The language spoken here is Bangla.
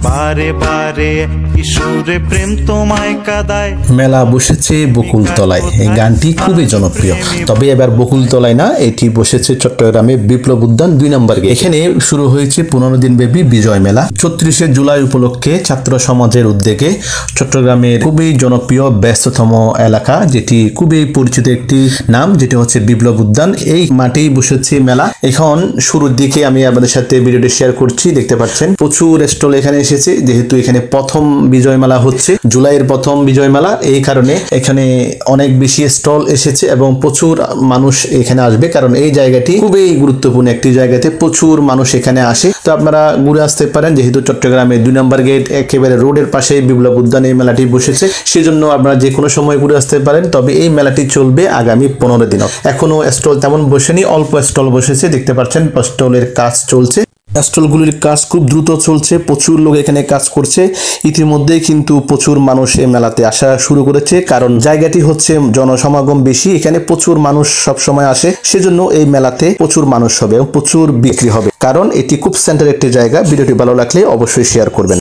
বারে বারে কিশোরে প্রেম তোমায় কাদায়। মেলা বসেছে বকুলতলায়, এই গানটি খুবই জনপ্রিয়। তবে এবার বকুলতলায় না, এটি বসেছে চট্টগ্রামে বিপ্লব উদ্যান 2 নম্বর গেট। এখানে শুরু হয়েছে 15 দিন ব্যাপী বিজয় মেলা। 34শে জুলাই উপলক্ষে ছাত্র সমাজের উদ্যোগে চট্টগ্রামের খুবই জনপ্রিয় ব্যস্ততম এলাকা, যেটি খুবই পরিচিত একটি নাম, যেটি হচ্ছে বিপ্লব উদ্যান। এই মাঠেই বসেছে মেলা। এখন শুরুর দিকে আমি আপনাদের সাথে ভিডিওটি শেয়ার করছি, দেখতে পাচ্ছেন প্রচুর স্টল এখানে এসেছে। যেহেতু এখানে প্রথম বিজয় মেলা হচ্ছে, জুলাইয়ের প্রথম বিজয় মেলা, এই কারণে এখানে অনেক বেশি স্টল এসেছে এবং প্রচুর মানুষ এখানে আসবে, কারণ এই জায়গাটি খুবই গুরুত্বপূর্ণ একটি জায়গাতে প্রচুর মানুষ এখানে আসে। তো আপনারা ঘুরে আসতে পারেন, যেহেতু চট্টগ্রামে 2 নম্বর গেট একেবারে রোডের পাশে বিপ্লব উদ্যান এই মেলাটি বসেছে, সেজন্য আপনারা যে কোনো সময় ঘুরে আসতে পারেন। তবে এই মেলাটি চলবে আগামী 15 দিনও। এখনো স্টল তেমন বসেনি, অল্প স্টল বসেছে, দেখতে পাচ্ছেন স্টলের কাজ চলছে। স্টলগুলির কাজ খুব দ্রুত চলছে, প্রচুর লোক এখানে কাজ করছে। ইতিমধ্যেই কিন্তু প্রচুর মানুষ এই মেলাতে আসা শুরু করেছে, কারণ জায়গাটি হচ্ছে জনসমাগম বেশি, এখানে প্রচুর মানুষ সব সময় আসে, সেজন্য এই মেলাতে প্রচুর মানুষ হবে এবং প্রচুর বিক্রি হবে, কারণ এটি খুব সেন্টার একটি জায়গা। ভিডিওটি ভালো লাগলে অবশ্যই শেয়ার করবেন।